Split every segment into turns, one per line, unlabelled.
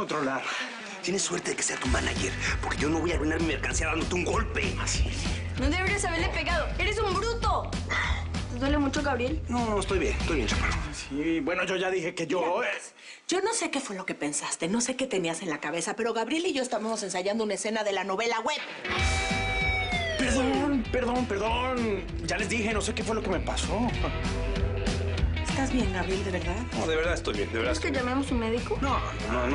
controlar.
Tienes suerte de que sea tu manager, porque yo no voy a arruinar mi mercancía dándote un golpe.
Así.
No deberías haberle pegado. ¡Eres un bruto! ¿Te duele mucho, Gabriel?
No, estoy bien, chaparro.
Sí, bueno, yo ya dije que yo...
Mira, yo no sé qué fue lo que pensaste, no sé qué tenías en la cabeza, pero Gabriel y yo estábamos ensayando una escena de la novela web.
Perdón. Ya les dije, no sé qué fue lo que me pasó.
¿Estás bien, Gabriel, de verdad?
No, de verdad estoy bien, de verdad.
¿Es que llamemos a un médico?
No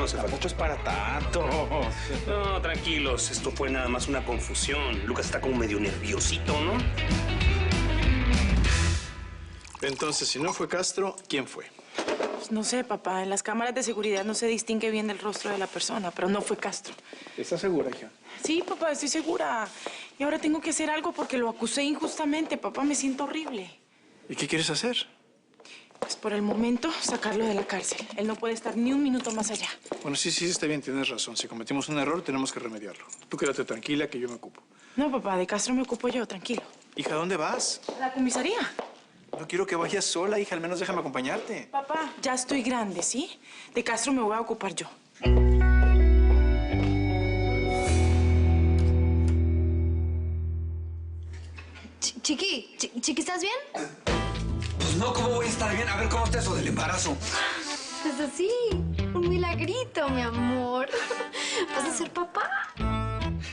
hace falta.
Tampoco es para tanto.
No, tranquilos, esto fue nada más una confusión. Lucas está como medio nerviosito, ¿no?
Entonces, si no fue Castro, ¿quién fue?
Pues no sé, papá. En las cámaras de seguridad no se distingue bien el rostro de la persona, pero no fue Castro.
¿Estás segura, hija?
Sí, papá, estoy segura. Y ahora tengo que hacer algo porque lo acusé injustamente. Papá, me siento horrible.
¿Y qué quieres hacer?
Pues por el momento, sacarlo de la cárcel. Él no puede estar ni un minuto más allá.
Bueno, sí, está bien, tienes razón. Si cometimos un error, tenemos que remediarlo. Tú quédate tranquila, que yo me ocupo.
No, papá, de Castro me ocupo yo, tranquilo.
Hija, ¿dónde vas?
¿A la comisaría?
No quiero que vayas sola, hija. Al menos déjame acompañarte.
Papá, ya estoy grande, ¿sí? De Castro me voy a ocupar yo.
Chiqui, ¿estás bien?
Pues no, ¿cómo voy a estar bien? A ver, ¿cómo está eso del embarazo?
Pues así, un milagrito, mi amor. Vas a ser papá.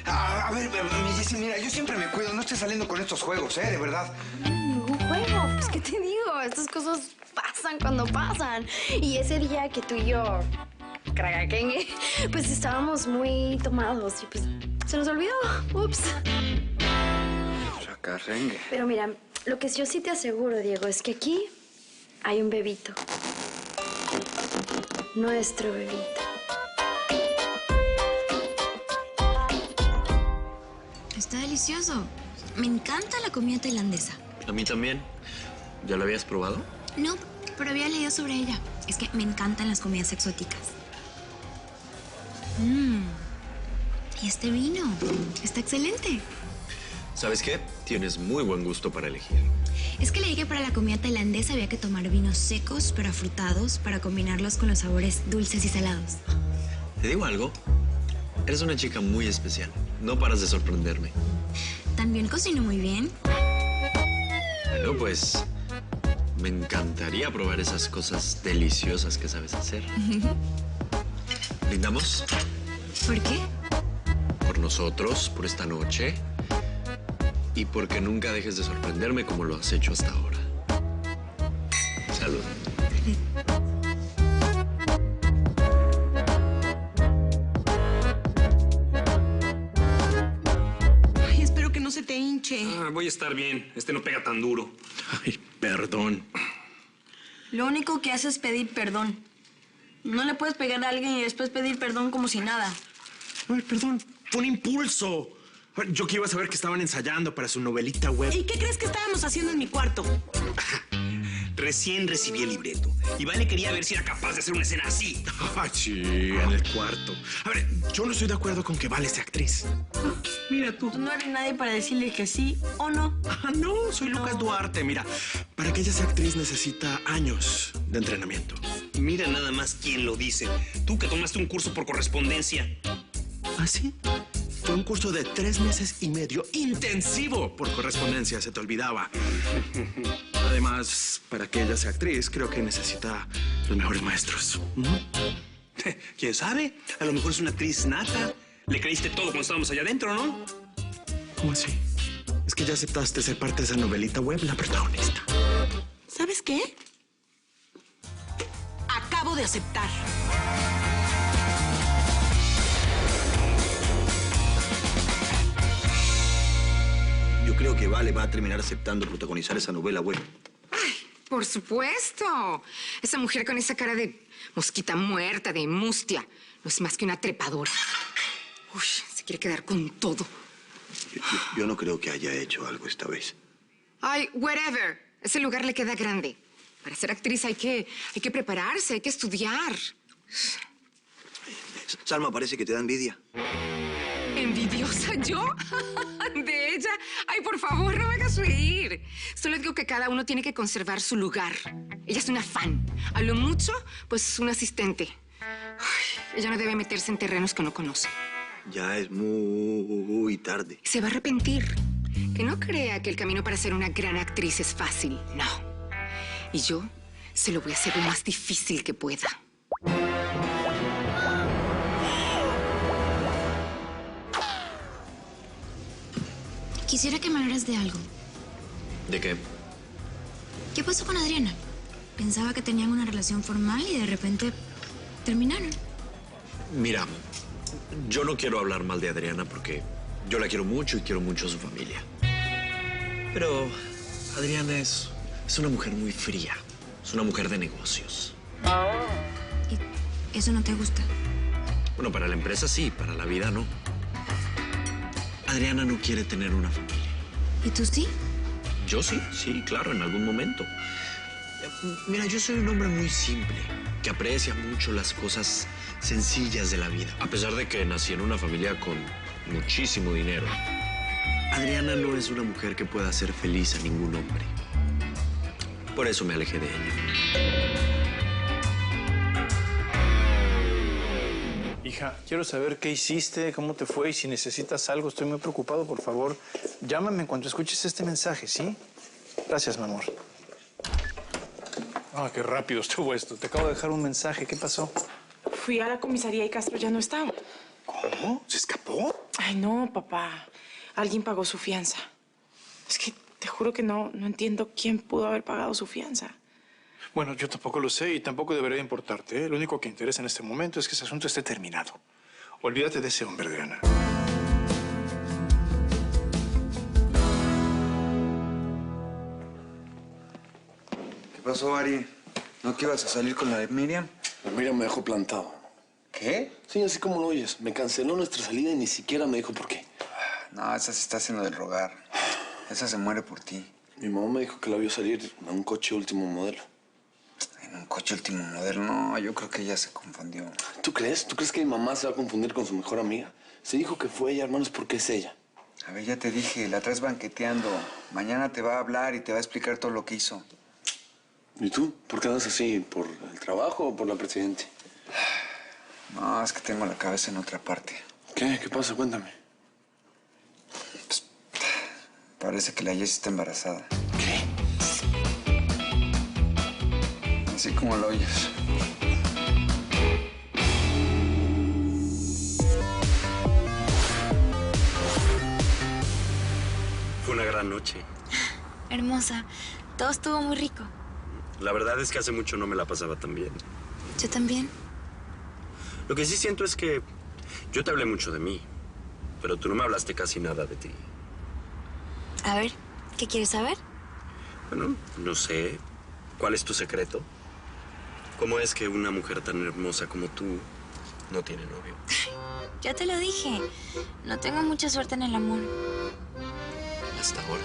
A ver, mi Jessie, mira, yo siempre me cuido. No estés saliendo con estos juegos, ¿eh? De verdad.
Un juego, pues, ¿qué te digo? Estas cosas pasan cuando pasan. Y ese día que tú y yo, cragaquengue, pues estábamos muy tomados y pues se nos olvidó. Ups.
Chacarrengue.
Pero mira, lo que yo sí te aseguro, Diego, es que aquí hay un bebito. Nuestro bebito.
Está delicioso. Me encanta la comida tailandesa.
A mí también. ¿Ya lo habías probado?
No, pero había leído sobre ella. Es que me encantan las comidas exóticas. Y este vino está excelente.
¿Sabes qué? Tienes muy buen gusto para elegir.
Es que leí que para la comida tailandesa había que tomar vinos secos pero afrutados para combinarlos con los sabores dulces y salados.
Te digo algo. Eres una chica muy especial. No paras de sorprenderme.
También cocino muy bien.
Bueno, pues me encantaría probar esas cosas deliciosas que sabes hacer. ¿Brindamos?
¿Por qué?
Por nosotros, por esta noche. Y porque nunca dejes de sorprenderme como lo has hecho hasta ahora. Salud.
Ay, espero que no se te hinche.
Voy a estar bien. Este no pega tan duro.
Ay, perdón.
Lo único que hace es pedir perdón. No le puedes pegar a alguien y después pedir perdón como si nada.
Ay, perdón. Fue un impulso. Yo que iba a saber que estaban ensayando para su novelita web.
¿Y qué crees que estábamos haciendo en mi cuarto?
Recién recibí el libreto. Y Vale quería ver si era capaz de hacer una escena así.
Ay, sí, en el cuarto. A ver, yo no estoy de acuerdo con que Vale sea actriz. Mira tú.
Tú no eres nadie para decirle que sí o no.
Ah, no, soy Lucas Duarte. Mira, para que ella sea actriz necesita años de entrenamiento.
Mira nada más quién lo dice. Tú que tomaste un curso por correspondencia.
¿Ah, sí? Fue un curso de 3 meses y medio intensivo por correspondencia, se te olvidaba. Además, para que ella sea actriz, creo que necesita los mejores maestros.
¿Quién sabe? A lo mejor es una actriz nata. Le creíste todo cuando estábamos allá adentro, ¿no?
¿Cómo así? Es que ya aceptaste ser parte de esa novelita web, la protagonista.
¿Sabes qué? Acabo de aceptar.
Yo creo que Vale va a terminar aceptando protagonizar esa novela web.
¡Ay, por supuesto! Esa mujer con esa cara de mosquita muerta, de mustia, no es más que una trepadora. Uy, se quiere quedar con todo.
Yo no creo que haya hecho algo esta vez.
Ay, whatever. Ese lugar le queda grande. Para ser actriz hay que prepararse, hay que estudiar.
Salma, parece que te da envidia.
¿Envidiosa yo? ¿De ella? Ay, por favor, no me hagas reír. Solo digo que cada uno tiene que conservar su lugar. Ella es una fan. A lo mucho, pues un asistente. Ay, ella no debe meterse en terrenos que no conoce.
Ya es muy tarde.
Se va a arrepentir. Que no crea que el camino para ser una gran actriz es fácil. No. Y yo se lo voy a hacer lo más difícil que pueda.
Quisiera que me hablaras de algo.
¿De qué?
¿Qué pasó con Adriana? Pensaba que tenían una relación formal y de repente terminaron.
Mira, yo no quiero hablar mal de Adriana porque yo la quiero mucho y quiero mucho a su familia. Pero Adriana es una mujer muy fría. Es una mujer de negocios.
¿Y eso no te gusta?
Bueno, para la empresa sí, para la vida no. Adriana no quiere tener una familia.
¿Y tú sí?
Yo sí, claro, en algún momento. Mira, yo soy un hombre muy simple, que aprecia mucho las cosas sencillas de la vida. A pesar de que nací en una familia con muchísimo dinero, Adriana no es una mujer que pueda hacer feliz a ningún hombre. Por eso me alejé de ella.
Hija, quiero saber qué hiciste, cómo te fue y si necesitas algo. Estoy muy preocupado, por favor. Llámame en cuanto escuches este mensaje, ¿sí? Gracias, mi amor. Ah, qué rápido estuvo esto. Te acabo de dejar un mensaje. ¿Qué pasó?
Fui a la comisaría y Castro ya no estaba.
¿Cómo? ¿Se escapó?
Ay, no, papá. Alguien pagó su fianza. Es que te juro que no entiendo quién pudo haber pagado su fianza.
Bueno, yo tampoco lo sé y tampoco debería importarte, ¿eh? Lo único que interesa en este momento es que ese asunto esté terminado. Olvídate de ese hombre, Adriana.
¿Qué pasó, Ari? ¿No que ibas a salir con la de Miriam?
La Miriam me dejó plantado.
¿Qué?
Sí, así como lo oyes. Me canceló nuestra salida y ni siquiera me dijo por qué.
No, esa se está haciendo del rogar. Esa se muere por ti.
Mi mamá me dijo que la vio salir en un coche último modelo.
¿En un coche último modelo? No, yo creo que ella se confundió.
¿Tú crees? ¿Tú crees que mi mamá se va a confundir con su mejor amiga? Se dijo que fue ella, hermanos, porque es ella.
A ver, ya te dije, la traes banqueteando. Mañana te va a hablar y te va a explicar todo lo que hizo.
¿Y tú? ¿Por qué andas así? ¿Por el trabajo o por la presidente?
No, es que tengo la cabeza en otra parte.
¿Qué? ¿Qué pasa? Cuéntame.
Pues, parece que la Jessie está embarazada.
¿Qué?
Así como lo oyes.
Fue una gran noche.
Hermosa. Todo estuvo muy rico.
La verdad es que hace mucho no me la pasaba tan bien.
Yo también.
Lo que sí siento es que yo te hablé mucho de mí, pero tú no me hablaste casi nada de ti.
A ver, ¿qué quieres saber?
Bueno, no sé. ¿Cuál es tu secreto? ¿Cómo es que una mujer tan hermosa como tú no tiene novio?
Ya te lo dije. No tengo mucha suerte en el amor.
Hasta ahora.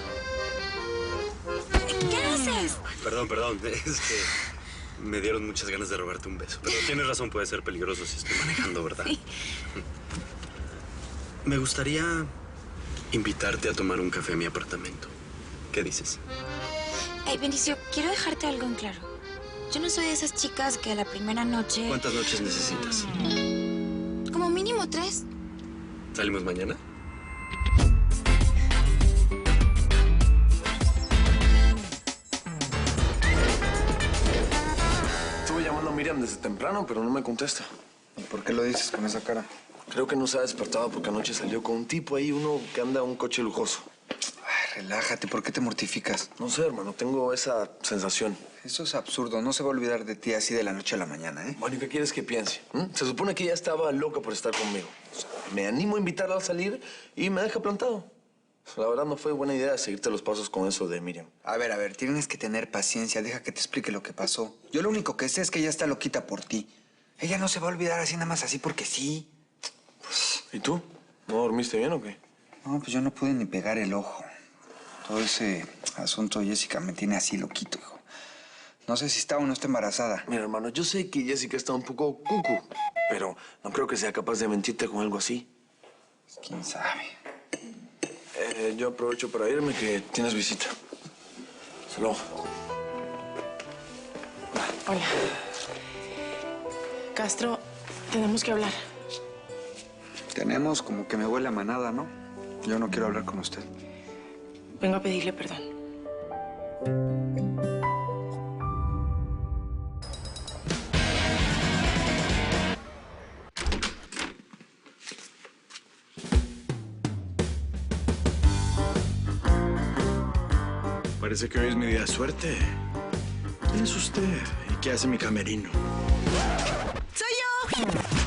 ¿Qué haces?
Perdón. Es que me dieron muchas ganas de robarte un beso. Pero tienes razón, puede ser peligroso si estoy manejando, ¿verdad?
Sí.
Me gustaría invitarte a tomar un café a mi apartamento. ¿Qué dices?
Hey, Benicio, quiero dejarte algo en claro. Yo no soy de esas chicas que a la primera noche...
¿Cuántas noches necesitas?
Como mínimo 3.
¿Salimos mañana?
Estuve llamando a Miriam desde temprano, pero no me contesta.
¿Y por qué lo dices con esa cara?
Creo que no se ha despertado porque anoche salió con un tipo ahí, uno que anda en un coche lujoso.
Ay, relájate, ¿por qué te mortificas?
No sé, hermano, tengo esa sensación.
Eso es absurdo, no se va a olvidar de ti así de la noche a la mañana, ¿eh?
Bueno, ¿y qué quieres que piense? Se supone que ella estaba loca por estar conmigo. O sea, me animo a invitarla a salir y me deja plantado. La verdad no fue buena idea seguirte los pasos con eso de Miriam.
A ver, tienes que tener paciencia, deja que te explique lo que pasó. Yo lo único que sé es que ella está loquita por ti. Ella no se va a olvidar así nada más así porque sí.
¿Y tú? ¿No dormiste bien o qué?
No, pues yo no pude ni pegar el ojo. Todo ese asunto de Jessica me tiene así loquito, hijo. No sé si está o no está embarazada.
Mira, hermano, yo sé que Jessica está un poco cucu, pero no creo que sea capaz de mentirte con algo así.
¿Quién sabe?
Yo aprovecho para irme que tienes visita. Hasta luego.
Hola. Castro, Tenemos que hablar.
Tenemos como que me huele a manada, ¿no? Yo no quiero hablar con usted.
Vengo a pedirle perdón.
Parece que hoy es mi día de suerte. ¿Quién es usted? ¿Y qué hace mi camerino?
¡Soy yo!